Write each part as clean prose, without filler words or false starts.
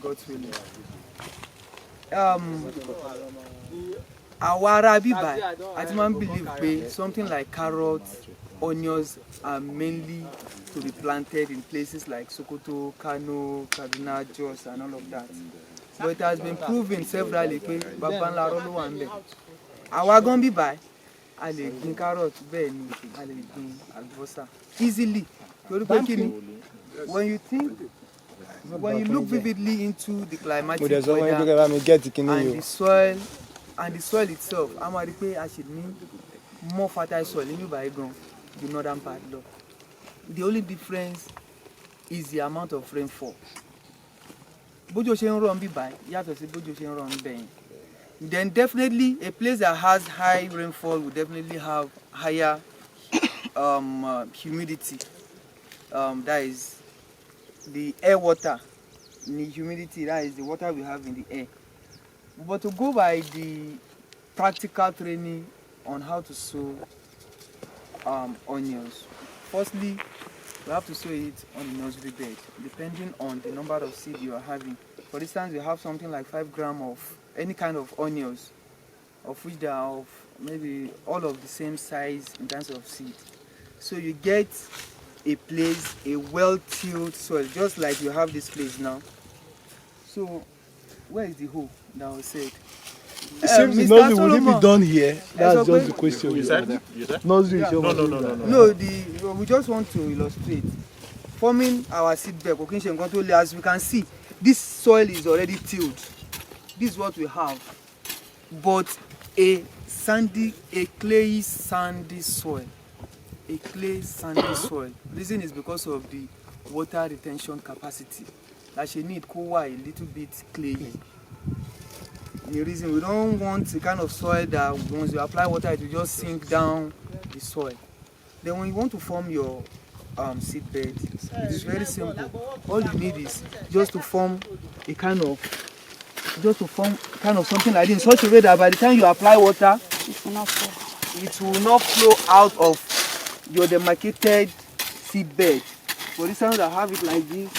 God's will. Our Arabiba, I believe something like carrots, onions are mainly to be planted in places like Sokoto, Kano, Kaduna, Jos, and all of that. But it has been proven severally that our gonna be by I lè carrot, bẹ́ẹ̀ni, I lè albosa easily. When you look vividly into the climatic weather and the soil itself, I'm I should need more fertile soil in the northern part. The only difference is the amount of rainfall. Then definitely a place that has high rainfall will definitely have higher humidity. That is the air water, the humidity, that is the water we have in the air. But to go by the practical training on how to sow onions, firstly, we have to sow it on the nursery bed, depending on the number of seed you are having. For instance, you have something like 5 grams of any kind of onions, of which there are of maybe all of the same size in terms of seed. So you get a place, a well-tilled soil, just like you have this place now. So where is the hole that was said? It seems the nursery will it be done here? That's just the question. You said? Nursery. No, we just want to illustrate. Forming our seed bed, as we can see, this soil is already tilled. This is what we have. But a clay sandy soil. A clay sandy soil. Reason is because of the water retention capacity. That she need a little bit clayey. The reason we don't want the kind of soil that once you apply water it will just sink down the soil. Then when you want to form your seed bed, it is very simple. All you need is just to form a kind of something like this in such a way that by the time you apply water, it will not flow out of your demarcated seed bed. For instance, I have it like this,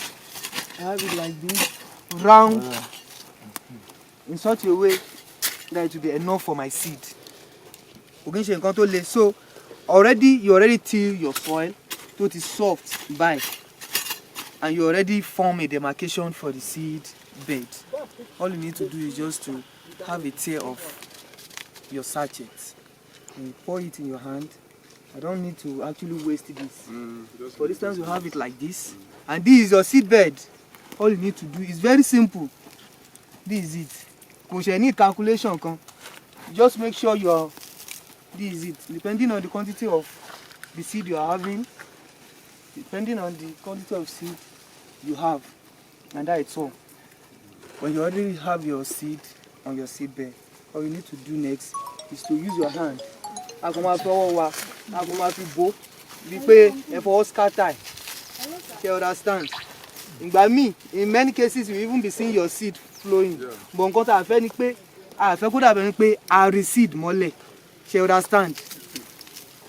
round, in such a way that it will be enough for my seed. So you already till your soil, so it is soft by, and you already form a demarcation for the seed bed. All you need to do is just to have a tear of your sachet and you pour it in your hand. I don't need to actually waste this. For instance, you have it like this, and this is your seed bed. All you need to do is very simple. This is it. Because you need calculation. Just make sure this is it. Depending on the quantity of the seed you are having, depending on the quantity of seed you have, and that is all. When you already have your seed on your seed bed, all you need to do next is to use your hand. You understand? In many cases, you even be seeing your seed flowing. But I recede more. You understand? I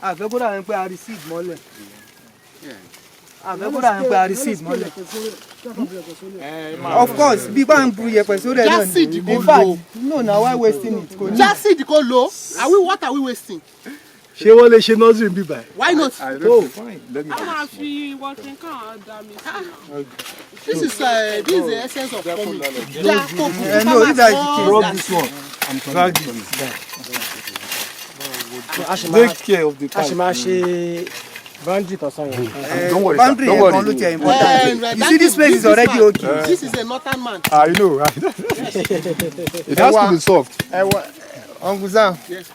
recede more. Of course, people and in fact, no, now why wasting it? Just seed go low. What are we wasting? Why not? Fine. This is the essence of farming. No, this one. Take care of the time. Don't worry. You see, this place is already okay. This is a northern man. I know, right? It has to be soft. Uncle Sam, yes.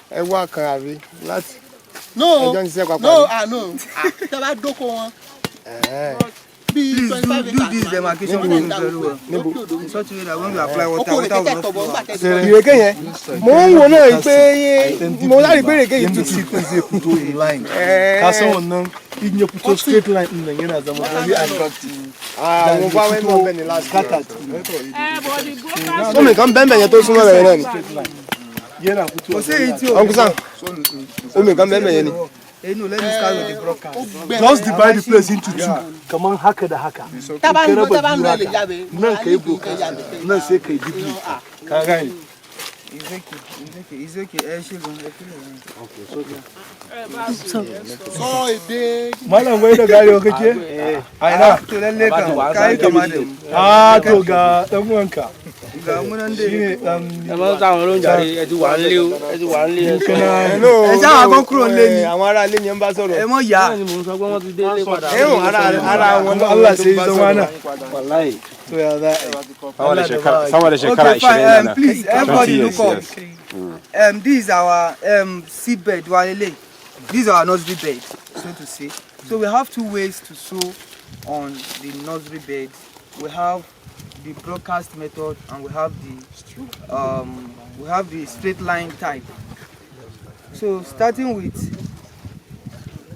No. Please do this demarcation very well. In such a way that when we apply water will not flow. You again? Put a line. In your put a straight line in the end as a very attractive. Come bend your toes. Uncle Sam, Hey, no, let me start with the broadcast. Just divide the place into two. Come on, haka da haka. Taban Nan yabe. kai broadcast. Nan sai kai deeply. Ka gane. It's okay. Okay, so So ide. Malam wai da gari kake? Aina. To lalle kan kai kama da mu. To ga dan uwanka. Ga mu nan dai. Shine dan Àwọn táwọn ló ń jàre ẹ ti wà nílé o. Ẹ ti wà nílé ẹ sọ. Ẹ ṣá wa kon kúrò nílé ni. Àwọn ará ilé yẹn ń bá sọ̀rọ̀. Ẹ mọ̀ ya. Ni mo sọ pé wọ́n ti dé ilé padà. ara wọn Allah sai zama na. Wallahi. To ya za. Sama da shekara 20 fine. nan. Please, everybody 20 look up. years, This is our seed bed, walele. This is our nursery bed, so to say. So we have two ways to sow on the nursery bed. We have the broadcast method, and we have the straight line type. So starting with,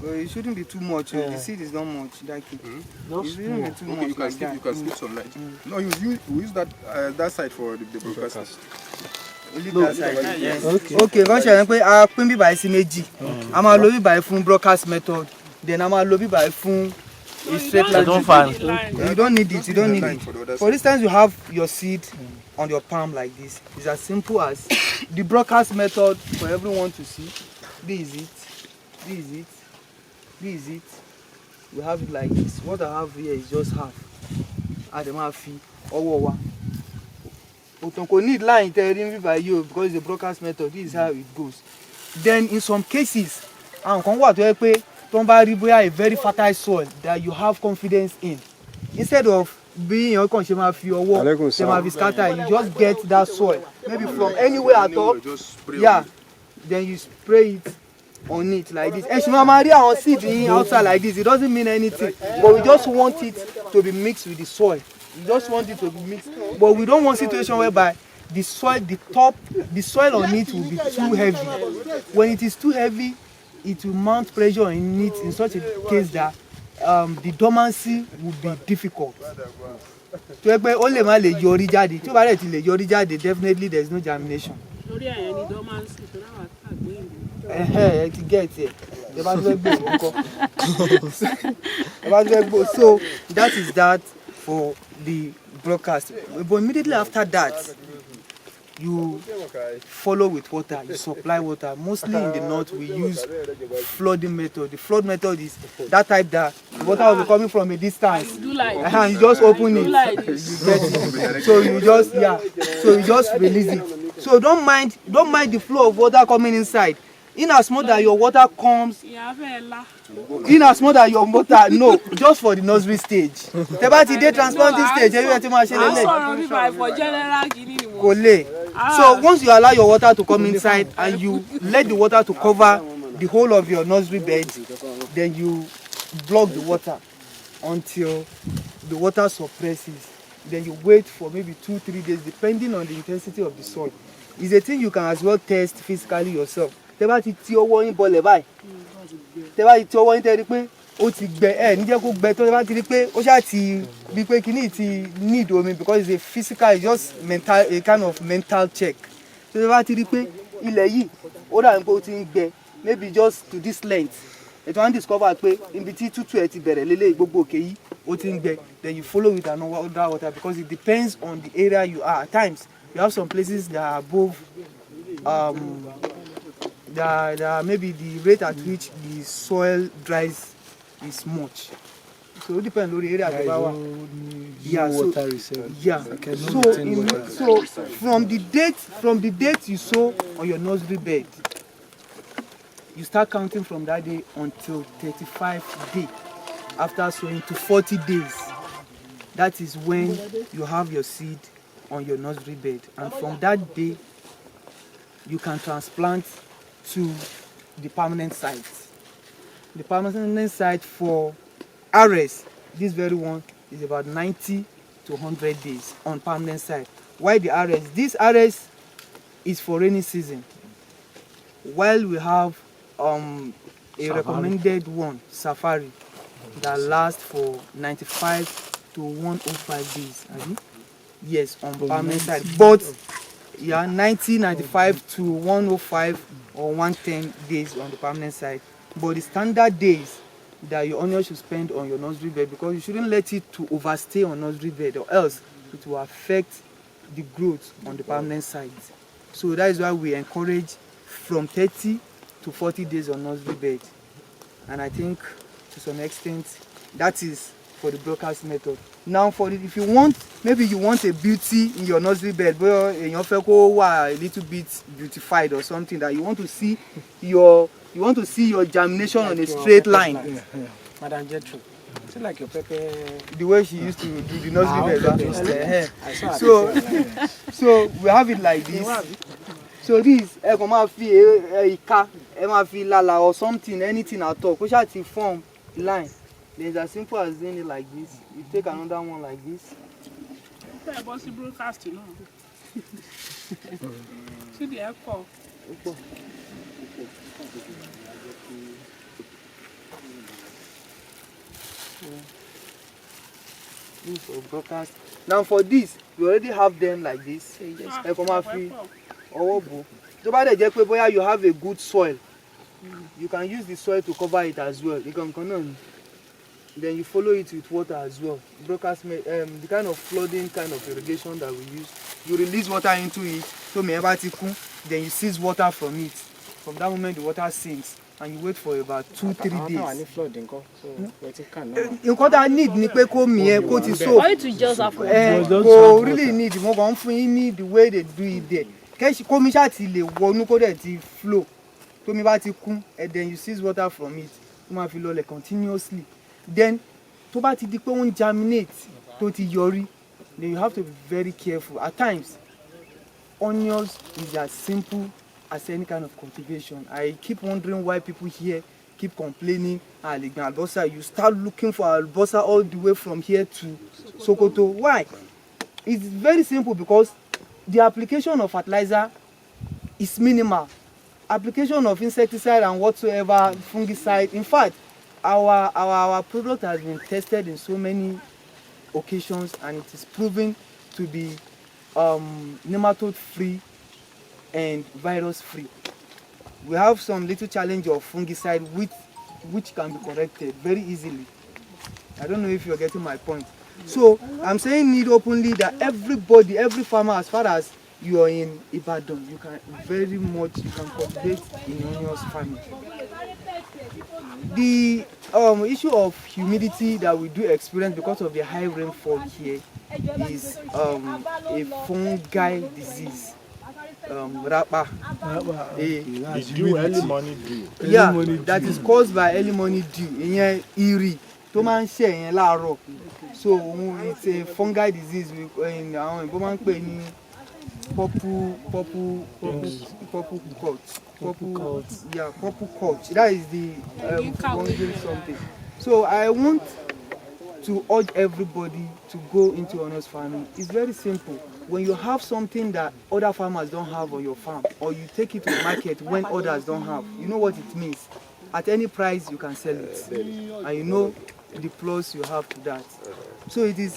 it shouldn't be too much. The seed is not much. It shouldn't be too much. You can skip some light. No, we use that side for the broadcast. Leave that side. Yes. Okay, kan ṣe pé a pín bí báyìí sí méjì. A máa lò bí báyìí fún broadcast method. Then a máa lò bí báyìí fún a straight line. You don't need it. For instance, you have your seed on your palm like this. It's as simple as the broadcast method for everyone to see. This is it. We have it like this. What I have here is just half. Ademafi owowa. Otonko need line telling by you because the broadcast method. This is how it goes. Then in some cases, and kan wà tó jẹ́ pé tó ń bá rí bóyá a very fertile soil that you have confidence in, instead of being your kan ṣe máa fi ọwọ́ ṣe máa fi scatter, you just get that soil maybe from anywhere at all. Yeah, then you spray it on it like this. And Shimamari on seed outside like this, it doesn't mean anything, but we just want it to be mixed with the soil. We just want it to be mixed, but we don't want situation whereby the soil on it will be too heavy. When it is too heavy, it will mount pressure in it in such a case that the dormancy will be difficult. Definitely there is no germination. So that is that for the broadcast. But immediately after that, you follow with water, you supply water. Mostly in the north we use flooding method. The flood method is that type that the water will be coming from a distance. You just open it. So you just release it. So don't mind the flow of water coming inside. In as much that your water comes, just for the nursery stage. The transplanting stage. So once you allow your water to come inside and you let the water to cover the whole of your nursery bed, then you block the water until the water suppresses. Then you wait for maybe 2-3 days depending on the intensity of the soil. It's a thing you can as well test physically yourself. Tẹ́ bá ti ọwọ́ yín bọlẹ̀ báyìí. Tẹ́ bá ti ọwọ́ yín tẹ́ rí pé ó ti gbẹ ní jẹ́ kó gbẹ tó tẹ́ bá ti rí pé ó ṣá ti bí pé kíní ti need omi because it's a physical, it's just mental, a kind of mental check. So tẹ́ bá ti rí pé ilẹ̀ yìí ó dà ní pé ó ti ń gbẹ maybe just to this length. Ètò à ń discover pé ibi tí tútù ẹ ti bẹ̀rẹ̀ lélẹ̀ gbogbo òkè yìí ó ti ń gbẹ. Then you follow with another water because it depends on the area you are. At times you have some places that are above maybe the rate at which the soil dries is much. So it depends on the area. So from the date you sow on your nursery bed, you start counting from that day until 35 days after sowing to 40 days. That is when you have your seed on your nursery bed, and from that day you can transplant to the permanent site. The permanent site for RS, this very one, is about 90 to 100 days on permanent site. Why the RS? This RS is for rainy season. While we have a recommended one, Safari, that lasts for 95 to 105 days. Yes, on permanent site. But 90, 95 to 105 or 110 days on the permanent side. but the standard days that your onion should spend on your nursery bed, because you shouldn't let it to overstay on nursery bed, or else it will affect the growth on the permanent side. So that is why we encourage from 30 to 40 days on nursery bed. And I think to some extent that is for the broadcast method. Now for the, if you want, maybe you want a beauty in your nursery bed, but in your a little bit beautified or something, that you want to see your germination on a straight line. Madam Jetro, it's like your pepper. The way she used to do the nursery bed. I saw So we have it like this. So this lala or something, anything at all. Push out the form line. Then it's as simple as doing it like this. You take another one like this. Broadcast, you know. See the echo. This for broadcast. Now for this, we already have them like this. So you just you have a good soil. You can use the soil to cover it as well. You can then you follow it with water as well. Broadcast, the kind of flooding kind of irrigation that we use. You release water into it, then you seize water from it. From that moment, the water sinks, and you wait for about 2-3 days. You need Why to just have really need the way they do it there. Flow. And then you seize water from it. Continuously. Then germinate then you have to be very careful. At times, onions is as simple as any kind of cultivation. I keep wondering why people here keep complaining, you start looking for albosa all the way from here to Sokoto. Why? It's very simple, because the application of fertilizer is minimal. Application of insecticide and whatsoever, fungicide. In fact, our product has been tested in so many occasions, and it is proven to be nematode free and virus free. We have some little challenge of fungicide which can be corrected very easily. I don't know if you're getting my point. So I'm saying it openly that everybody, every farmer, as far as you are in Ibadan, you can cultivate in onions farming. The issue of humidity that we do experience because of the high rainfall here is a fungi disease. Rapa. Early morning dew. Yeah, that is caused by early morning dew. Iri. So it's a fungi disease in our purple coat. That is the fungal something. So I want to urge everybody to go into onions farming. It's very simple. When you have something that other farmers don't have on your farm, or you take it to the market when others don't have, you know what it means. At any price you can sell it, and you know the plus you have to that. So it is